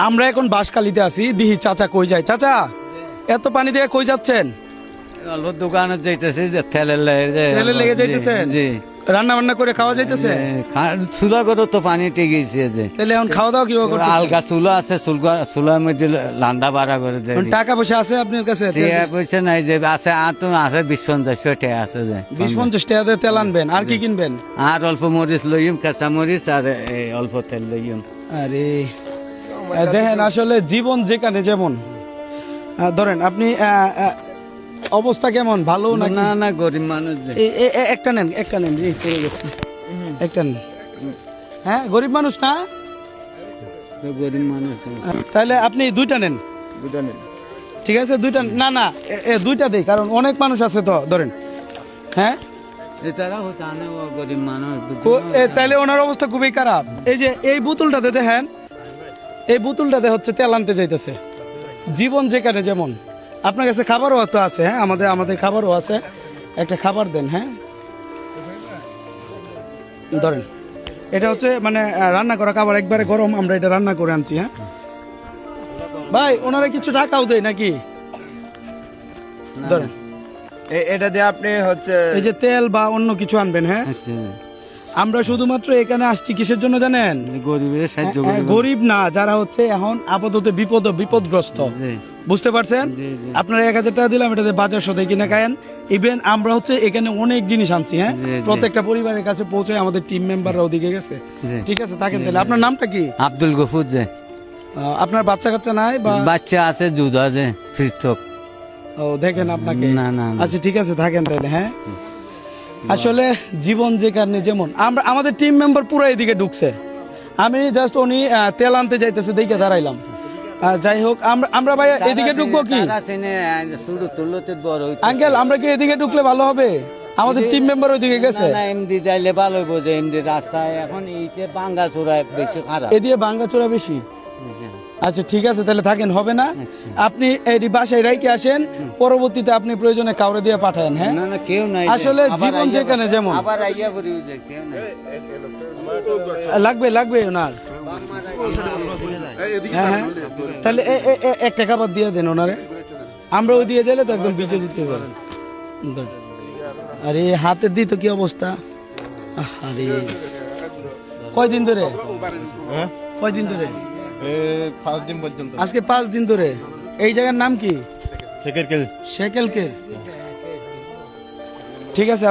আমরা এখন বাঁশখালীতে আছি, দিহি চাচা কই যায়। চাচা, এত পানি দিয়ে কই যাচ্ছেন? অল্প দোকানে যাইতেছে যে তেলের লেগে যাইতেছেন? জি, রান্না বান্না করে খাওয়া যাইতেছে? চুলা করে তো পানি টেগেছে যে তাহলে এখন খাওয়া দাওয়া কিভাবে করতেছেন? আলগা চুলা আছে, চুলার মধ্যে লান্দা বাড়া করে দেয়। এখন টাকা পয়সা আছে আপনার কাছে? পয়সা নাই যে আছে, আর তো আছে 20-50 টাকা আছে যে 20-50 টাকা দিয়ে তেল আনবেন, আর কি কিনবেন? আর অল্প মরিচ লইম, কাঁচা মরিচ আর অল্প তেল লইম। আরে দেখেন, আসলে জীবন যেখানে যেমন, ধরেন আপনি অবস্থা কেমন, ভালো না? না না, গরিব মানুষ যে। একটা নেন, একটা নেন, এই পড়ে গেছে, একটা নেন। হ্যাঁ, গরিব মানুষ না? গরিব মানুষ। তাহলে আপনি দুইটা নেন। ঠিক আছে, দুইটা। না না, দুইটা দেই, কারণ অনেক মানুষ আছে তো, ধরেন। হ্যাঁ, গরিব মানুষ। তাইলে ওনার অবস্থা খুবই খারাপ। এই যে এই বোতলটাতে দেখেন, এই বোতলটাতে হচ্ছে তেল আনতে যাইতেছে। জীবন যেখানে যেমন, আপনার কাছে খাবারও তো আছে। হ্যাঁ, আমাদের খাবারও আছে, একটা খাবার দেন। হ্যাঁ, ধরেন, এটা হচ্ছে মানে রান্না করা খাবার, একবারে গরম, আমরা এটা রান্না করে আনছি। হ্যাঁ ভাই, ওনারা কিছু টাকাও দেয় নাকি? ধরেন, এটা দিয়ে আপনি হচ্ছে এই যে তেল বা অন্য কিছু আনবেন। হ্যাঁ, আমরা শুধুমাত্র এখানে আসছি কিসের জন্য জানেন? গরিবের সাহায্য। গরিব না, যারা হচ্ছে এখন আপাতত বিপদগ্রস্ত, বুঝতে পারছেন? আপনারা 1000 টাকা দিলাম, এটাতে বাজার সদাই কিনে খায়েন। ইভেন আমরা হচ্ছে এখানে অনেক জিনিস আনছি। হ্যাঁ, প্রত্যেকটা পরিবারের কাছে পৌঁছে আমাদের টিম মেম্বাররা ওদিকে গেছে। ঠিক আছে, থাকেন তাহলে। আপনার নামটা কি? আব্দুল গফুর যে। আপনার বাচ্চা কাচ্চা নাই? বা বাচ্চা আছে, দুধ আছে, পৃথক। ও, দেখেন আপনাকে। না না। আচ্ছা, ঠিক আছে, থাকেন তাহলে। হ্যাঁ, আসলে জীবন যেখানে যেমন, আমাদের টিম মেম্বার পুরো এদিকে ঢুকছে। আমি জাস্ট উনি তেল আনতে যাইতেছে দেখে দাঁড়াইলাম। যাই হোক, আমরা ভাই এদিকে ঢুকবো কি? আঙ্কেল, আমরা কি এদিকে ঢুকলে ভালো হবে? আমাদের টিম মেম্বার ওইদিকে গেছে। এমডি যাইলে ভালো হইব যে এমডি রাস্তায় এখন এইতে ভাঙ্গাচোরা বেশি খারাপ। এদিকে ভাঙ্গাচোরা বেশি। আচ্ছা, ঠিক আছে, তাহলে থাকেন, হবে না? আপনি এই বাসায় রাইকে আসেন, পরবর্তীতে আপনি প্রয়োজনে কাউরে দিয়ে পাঠান। হ্যাঁ, না না, কেউ নাই। আসলে জীবন যেখানে যেমন। আবার আইয়া করি যে কেউ নাই। লাগবে ওনার। হ্যাঁ হ্যাঁ, তাহলে একটা খাবার দিয়ে দেন ওনারে। আমরা ওই দিয়ে গেলে তো একদম বিজে দিতে পারেন। আরে হাতের দিই তো কি অবস্থা। আরে কয়দিন ধরে? কয়দিন ধরে? 5 দিন পর্যন্ত। আজকে 5 দিন ধরে। এই জায়গার নাম কি? শেকেরকেল। শেকেলকের। ঠিক আছে, আপনি